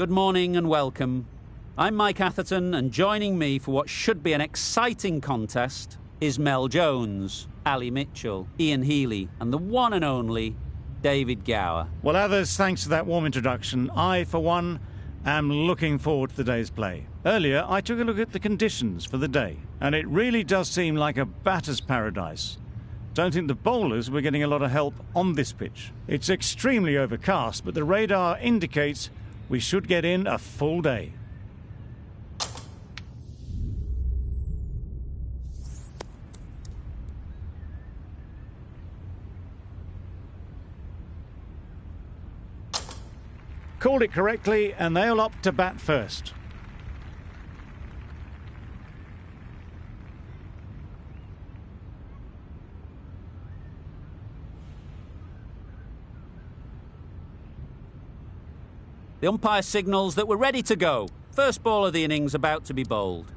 Good morning and welcome. I'm Mike Atherton, and joining me for what should be an exciting contest is Mel Jones, Ali Mitchell, Ian Healy, and the one and only David Gower. Well, others, thanks for that warm introduction. I, for one, am looking forward to the day's play. Earlier, I took a look at the conditions for the day, and it really does seem like a batter's paradise. Don't think the bowlers were getting a lot of help on this pitch. It's extremely overcast, but the radar indicates we should get in a full day. Called it correctly, and they'll opt to bat first. The umpire signals that we're ready to go. First ball of the innings about to be bowled.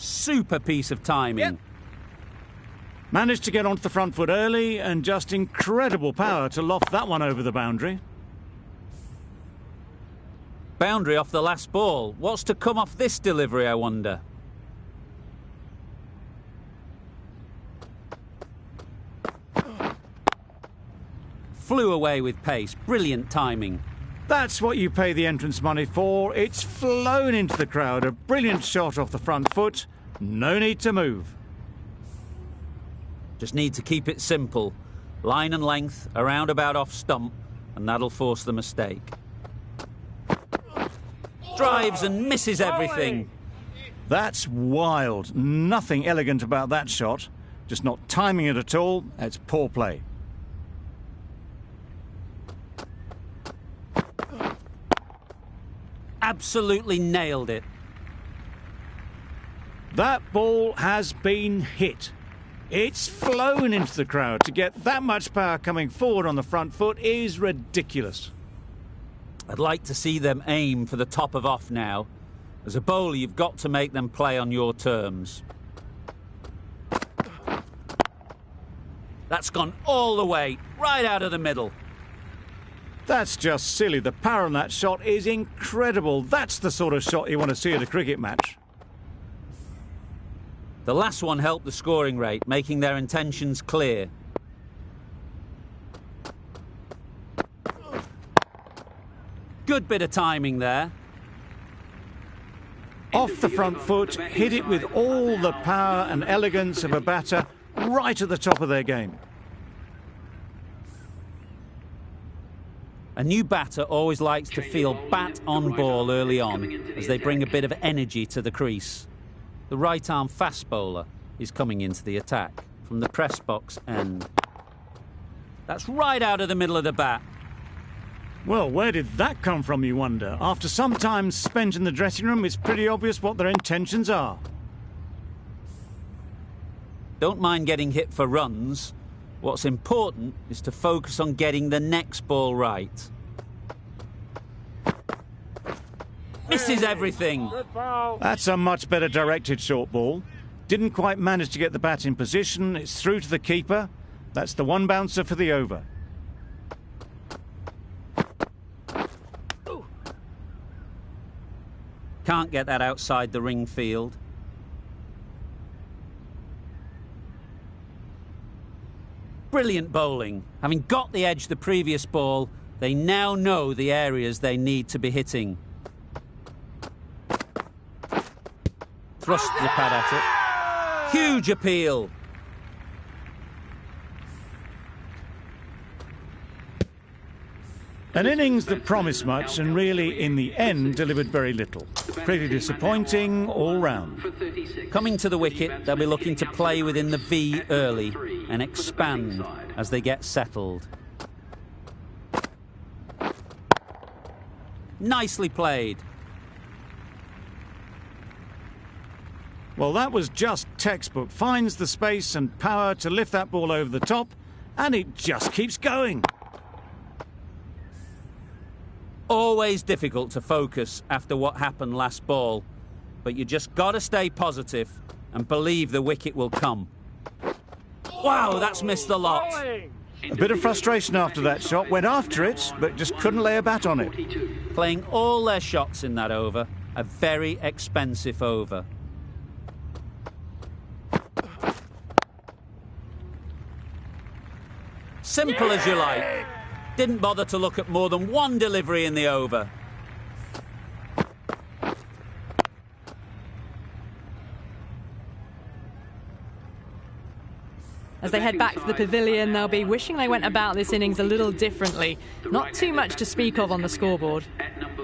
Super piece of timing. Yep. Managed to get onto the front foot early, and just incredible power to loft that one over the boundary. Boundary off the last ball. What's to come off this delivery, I wonder? Flew away with pace. Brilliant timing. That's what you pay the entrance money for. It's flown into the crowd. A brilliant shot off the front foot. No need to move. Just need to keep it simple. Line and length, around about off stump, and that'll force the mistake. Drives and misses everything. That's wild. Nothing elegant about that shot. Just not timing it at all. It's poor play. Absolutely nailed it. That ball has been hit. It's flown into the crowd. To get that much power coming forward on the front foot is ridiculous. I'd like to see them aim for the top of off now. As a bowler, you've got to make them play on your terms. That's gone all the way, right out of the middle. That's just silly. The power on that shot is incredible. That's the sort of shot you want to see at a cricket match. The last one helped the scoring rate, making their intentions clear. Good bit of timing there. Off the front foot, hit it with all the power and elegance of a batter, right at the top of their game. A new batter always likes to feel bat on ball early on, as they bring a bit of energy to the crease. The right-arm fast bowler is coming into the attack from the press box end. That's right out of the middle of the bat. Well, where did that come from, you wonder? After some time spent in the dressing room, it's pretty obvious what their intentions are. Don't mind getting hit for runs. What's important is to focus on getting the next ball right. Misses everything. That's a much better directed short ball. Didn't quite manage to get the bat in position. It's through to the keeper. That's the one bouncer for the over. Can't get that outside the ring field. Brilliant bowling. Having got the edge the previous ball, they now know the areas they need to be hitting. Thrust the pad at it. Huge appeal. An innings that promised much and really, in the end, delivered very little. Pretty disappointing all round. Coming to the wicket, they'll be looking to play within the V early and expand as they get settled. Nicely played. Well, that was just textbook. Finds the space and power to lift that ball over the top, and it just keeps going. Always difficult to focus after what happened last ball, but you just got to stay positive and believe the wicket will come. Wow, that's missed the lot. A bit of frustration after that shot. Went after it, but just couldn't lay a bat on it. Playing all their shots in that over, a very expensive over. Simple as you like. Didn't bother to look at more than one delivery in the over. As they head back to the pavilion, they'll be wishing they went about this innings a little differently. Not too much to speak of on the scoreboard.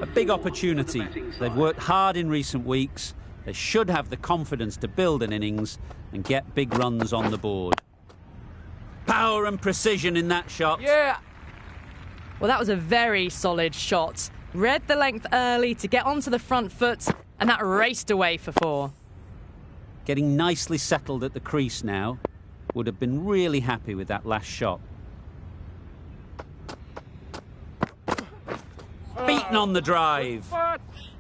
A big opportunity. They've worked hard in recent weeks. They should have the confidence to build an innings and get big runs on the board. Power and precision in that shot. Yeah. Well, that was a very solid shot. Read the length early to get onto the front foot, and that raced away for 4. Getting nicely settled at the crease now. Would have been really happy with that last shot. Beaten on the drive.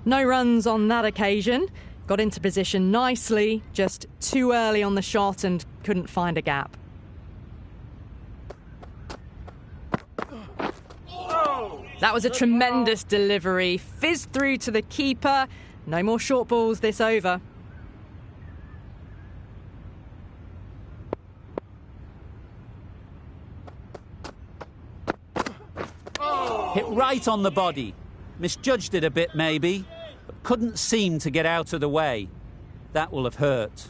No runs on that occasion. Got into position nicely, just too early on the shot and couldn't find a gap. That was a tremendous delivery. Fizzed through to the keeper. No more short balls this over. Hit right on the body. Misjudged it a bit maybe, but couldn't seem to get out of the way. That will have hurt.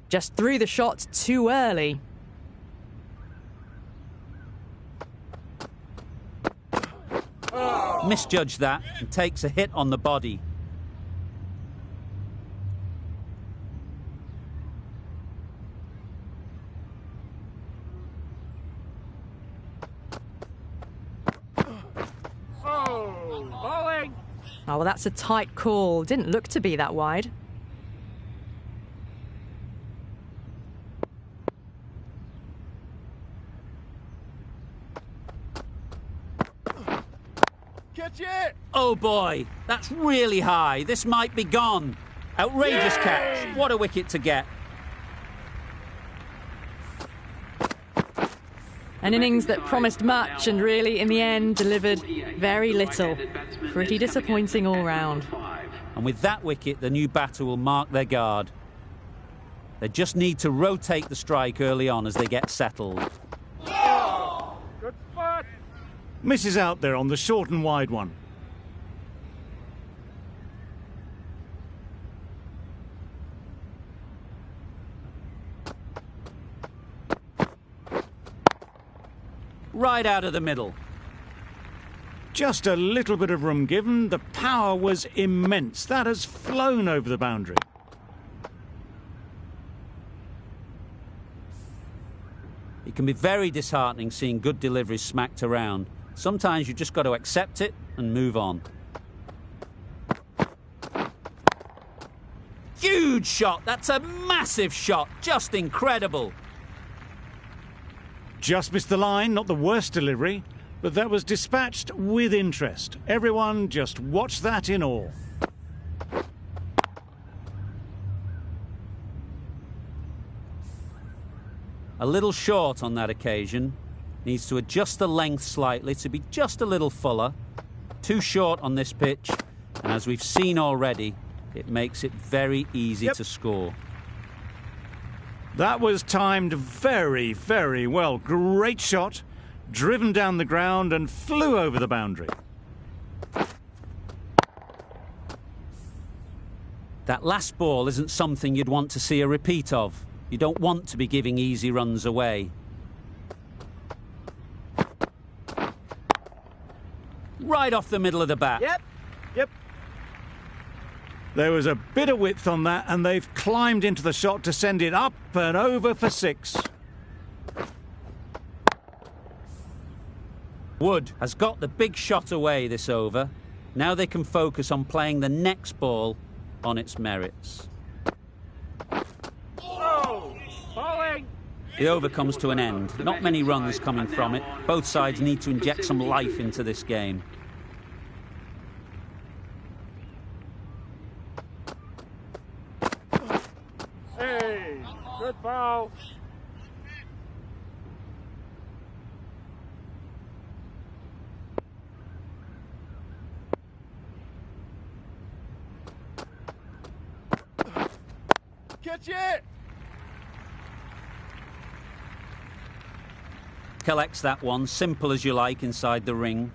Just threw the shot too early. Misjudged that and takes a hit on the body. Oh, well, that's a tight call. Didn't look to be that wide. Catch it! Oh boy, that's really high. This might be gone. Outrageous catch. What a wicket to get. An innings that promised much and really, in the end, delivered very little. Pretty disappointing all round. And with that wicket, the new batter will mark their guard. They just need to rotate the strike early on as they get settled. Good spot! Misses out there on the short and wide one. Right out of the middle. Just a little bit of room given. The power was immense. That has flown over the boundary. It can be very disheartening seeing good deliveries smacked around. Sometimes you just got to accept it and move on. Huge shot! That's a massive shot! Just incredible! Just missed the line, not the worst delivery, but that was dispatched with interest. Everyone just watched that in awe. A little short on that occasion. Needs to adjust the length slightly to be just a little fuller. Too short on this pitch, and as we've seen already, it makes it very easy to score. That was timed very, very well. Great shot, driven down the ground and flew over the boundary. That last ball isn't something you'd want to see a repeat of. You don't want to be giving easy runs away. Right off the middle of the bat. Yep. There was a bit of width on that, and they've climbed into the shot to send it up and over for 6. Wood has got the big shot away this over. Now they can focus on playing the next ball on its merits. The over comes to an end. Not many runs coming from it. Both sides need to inject some life into this game. Hey, good ball. Catch it! Collects that one, simple as you like, inside the ring.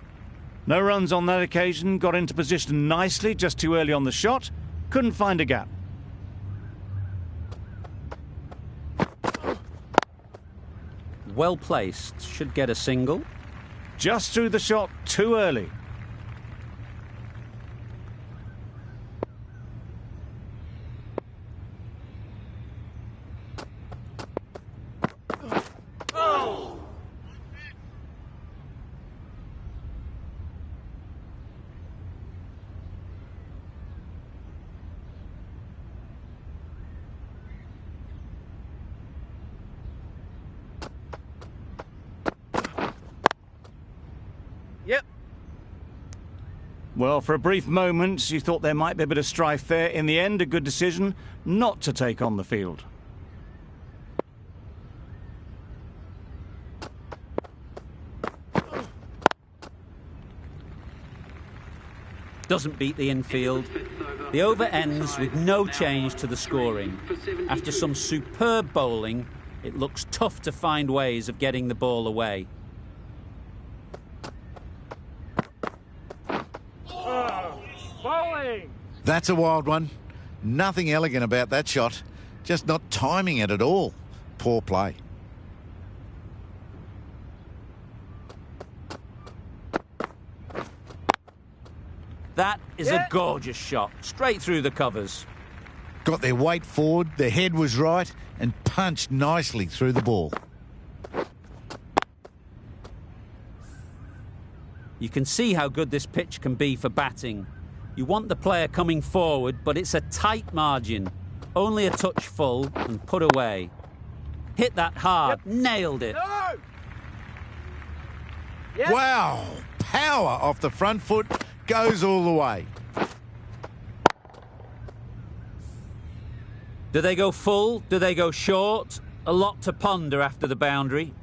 No runs on that occasion, got into position nicely, just too early on the shot. Couldn't find a gap. Well placed, should get a single. Just threw the shot too early. Yep. Well, for a brief moment, you thought there might be a bit of strife there. In the end, a good decision not to take on the field. Doesn't beat the infield. The over ends with no change to the scoring. After some superb bowling, it looks tough to find ways of getting the ball away. Bowling! That's a wild one. Nothing elegant about that shot. Just not timing it at all. Poor play. That is a gorgeous shot, straight through the covers. Got their weight forward, their head was right, and punched nicely through the ball. You can see how good this pitch can be for batting. You want the player coming forward, but it's a tight margin. Only a touch full and put away. Hit that hard, nailed it. No! Yep. Wow! Power off the front foot, goes all the way. Do they go full? Do they go short? A lot to ponder after the boundary.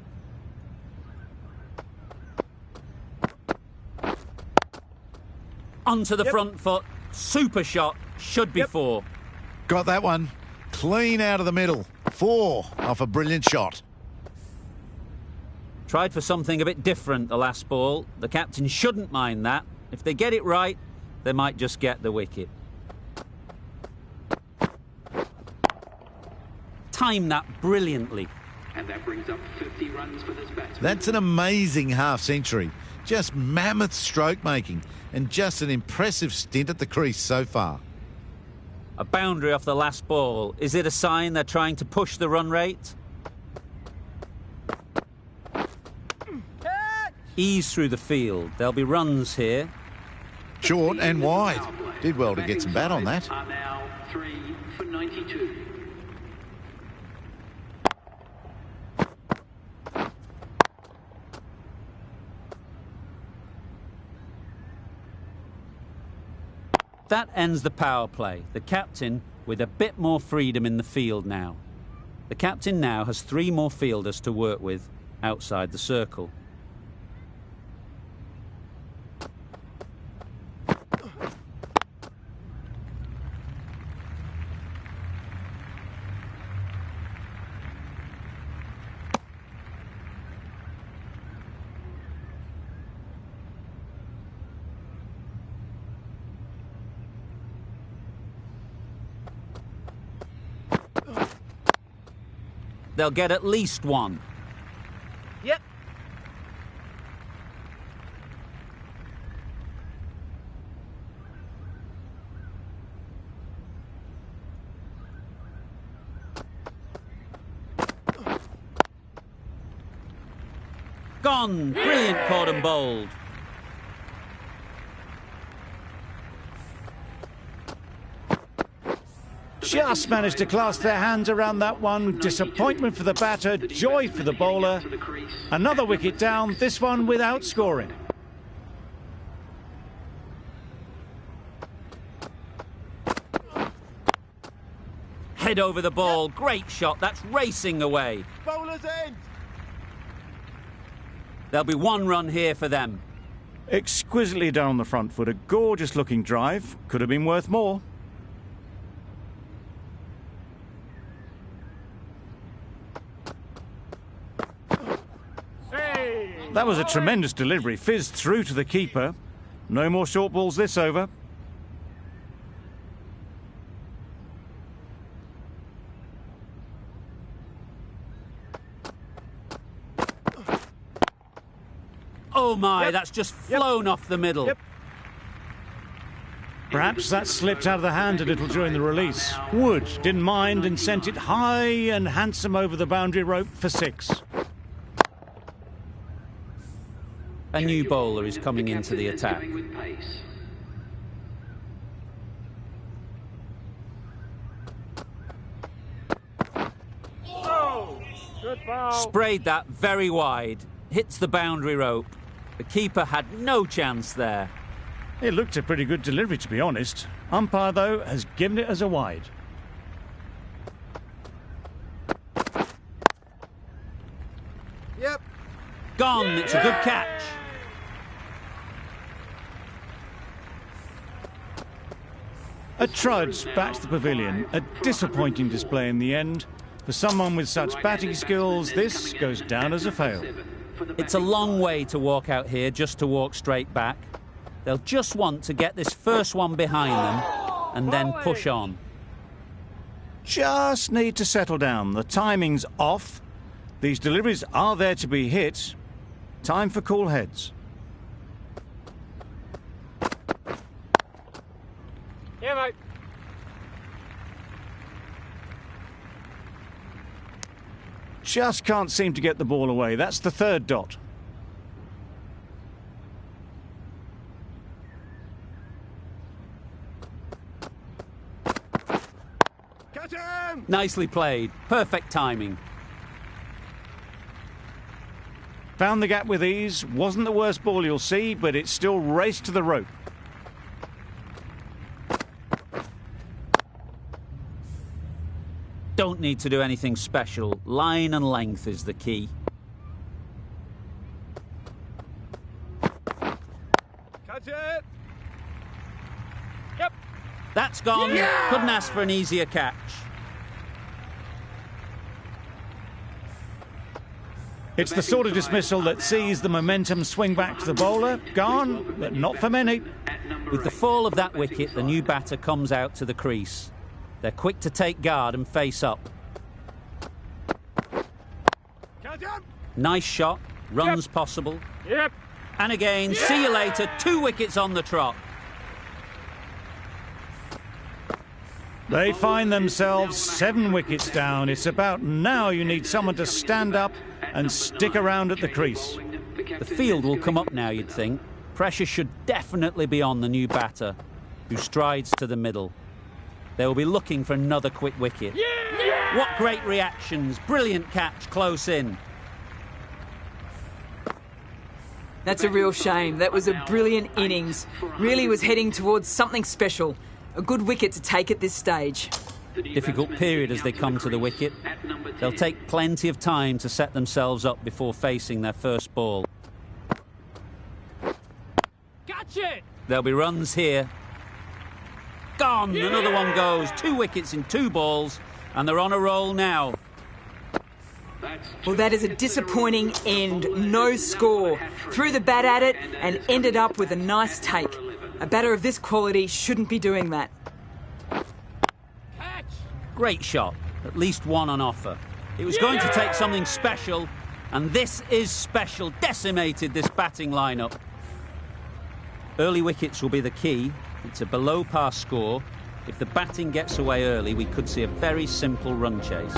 Onto the front foot. Super shot. Should be four. Got that one. Clean out of the middle. 4 off a brilliant shot. Tried for something a bit different the last ball. The captain shouldn't mind that. If they get it right, they might just get the wicket. Timed that brilliantly. And that brings up 50 runs for this batsman. That's an amazing half-century. Just mammoth stroke making and just an impressive stint at the crease so far. A boundary off the last ball. Is it a sign they're trying to push the run rate? Ease through the field. There'll be runs here. Short and wide. Did well to get some bat on that. Are now 3 for 92. That ends the power play. The captain with a bit more freedom in the field now. The captain now has 3 more fielders to work with outside the circle. They'll get at least 1. Yep. Gone! Brilliant caught and bowled. just managed to clasp their hands around that one. Disappointment for the batter, joy for the bowler. Another wicket down, this one without scoring. Head over the ball, great shot, that's racing away. Bowler's end. There'll be one run here for them. Exquisitely done on the front foot, a gorgeous looking drive. Could have been worth more. Hey. That was a tremendous delivery, fizzed through to the keeper. No more short balls this over. Oh my, Yep. that's just flown off the middle. Yep. Perhaps that slipped out of the hand a little during the release. Wood didn't mind and sent it high and handsome over the boundary rope for 6. A new bowler is coming into the attack. Going with pace. Oh, good ball. Sprayed that very wide. Hits the boundary rope. The keeper had no chance there. It looked a pretty good delivery, to be honest. Umpire, though, has given it as a wide. Yep. Gone, it's a good catch. A trudge back to the pavilion. A disappointing display in the end. For someone with such batting skills, this goes down as a fail. It's a long way to walk out here just to walk straight back. They'll just want to get this first one behind them and then push on. Just need to settle down. The timing's off. These deliveries are there to be hit. Time for cool heads. Yeah, mate. Just can't seem to get the ball away. That's the third dot. Catch him. Nicely played. Perfect timing. Found the gap with ease. Wasn't the worst ball you'll see, but it still raced to the rope. Don't need to do anything special. Line and length is the key. Catch it. Yep. That's gone. Couldn't ask for an easier catch. It's the sort of dismissal that sees the momentum swing back to the bowler. Gone, but not for many. With the fall of that wicket, the new batter comes out to the crease. They're quick to take guard and face up. Catch him. Nice shot. Runs possible. Yep. And again, see you later. 2 wickets on the trot. They find themselves 7 wickets down. It's about now you need someone to stand up and stick around at the crease. The field will come up now, you'd think. Pressure should definitely be on the new batter, who strides to the middle. They will be looking for another quick wicket. What great reactions. Brilliant catch close in. That's a real shame. That was a brilliant innings. Really was heading towards something special. A good wicket to take at this stage. Difficult period as they come to the wicket. They'll take plenty of time to set themselves up before facing their first ball. Catch it. There'll be runs here. Gone! Another one goes. 2 wickets in 2 balls, and they're on a roll now. Well, that is a disappointing end. No score. Threw the bat at it and ended up with a nice take. A batter of this quality shouldn't be doing that. Catch. Great shot. At least one on offer. It was going to take something special, and this is special. Decimated this batting lineup. Early wickets will be the key. It's a below-par score. If the batting gets away early, we could see a very simple run chase.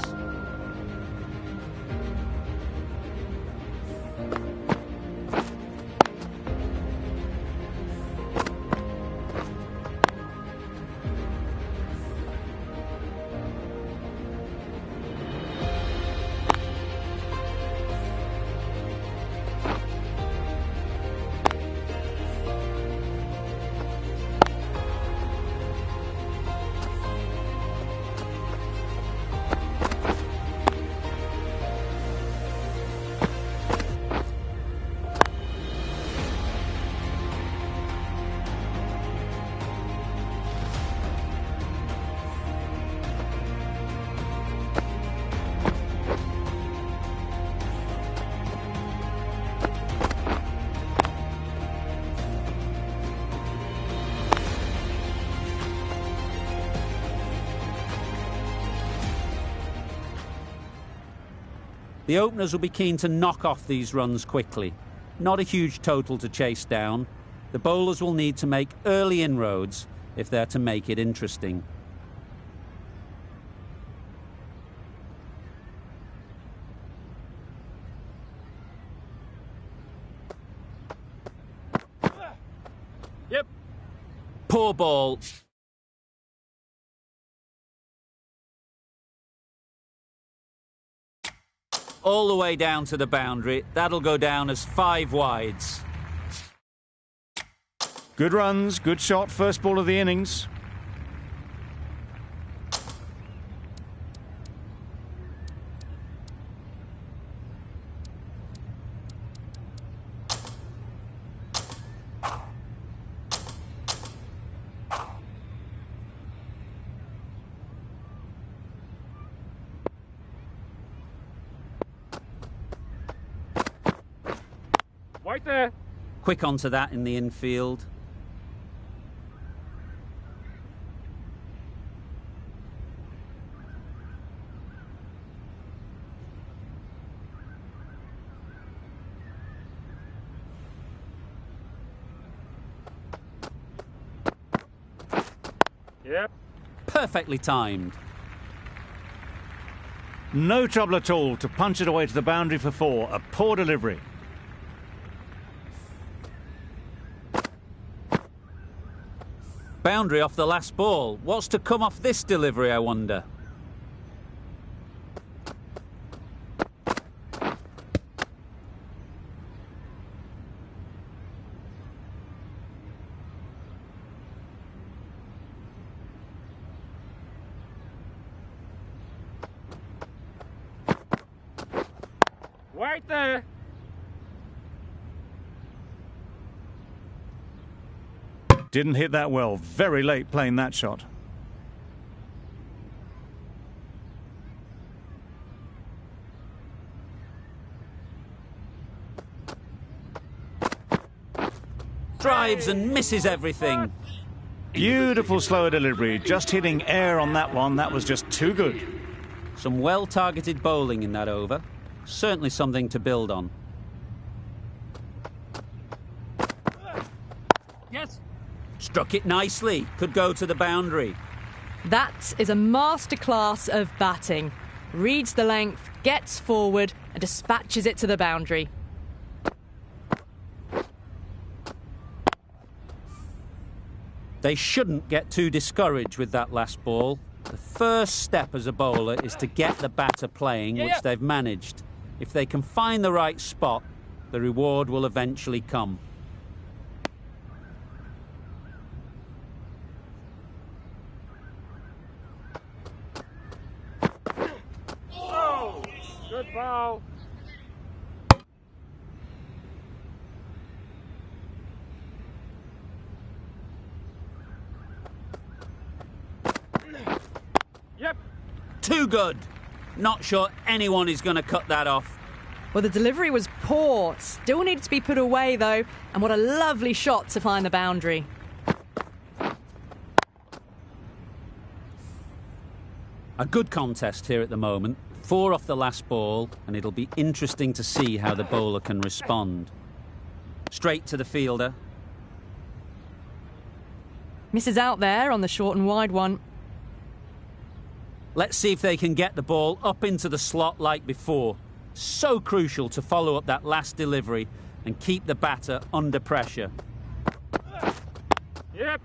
The openers will be keen to knock off these runs quickly. Not a huge total to chase down. The bowlers will need to make early inroads if they're to make it interesting. Yep. Poor ball. All the way down to the boundary. That'll go down as 5 wides. Good runs, good shot, first ball of the innings. Right there. Quick onto that in the infield. Yep. Perfectly timed. No trouble at all to punch it away to the boundary for 4. A poor delivery. Boundary off the last ball. What's to come off this delivery, I wonder? Right there. Didn't hit that well. Very late playing that shot. Drives and misses everything. Beautiful slower delivery. Just hitting air on that one. That was just too good. Some well-targeted bowling in that over. Certainly something to build on. Yes. Struck it nicely. Could go to the boundary. That is a masterclass of batting. Reads the length, gets forward and dispatches it to the boundary. They shouldn't get too discouraged with that last ball. The first step as a bowler is to get the batter playing, which they've managed. If they can find the right spot, the reward will eventually come. Oh, good ball. Yep. Too good. Not sure anyone is going to cut that off. Well, the delivery was poor. Still needed to be put away, though. And what a lovely shot to find the boundary. A good contest here at the moment. 4 off the last ball, and it'll be interesting to see how the bowler can respond. Straight to the fielder. Misses out there on the short and wide one. Let's see if they can get the ball up into the slot like before. So crucial to follow up that last delivery and keep the batter under pressure. Yep.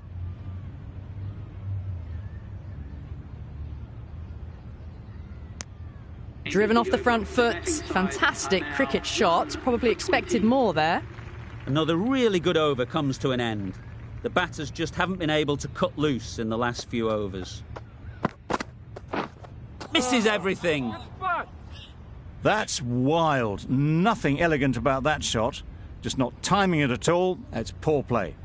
Driven off the front foot. Fantastic cricket shot. Probably expected more there. Another really good over comes to an end. The batters just haven't been able to cut loose in the last few overs. Misses everything. That's wild. Nothing elegant about that shot. Just not timing it at all. It's poor play.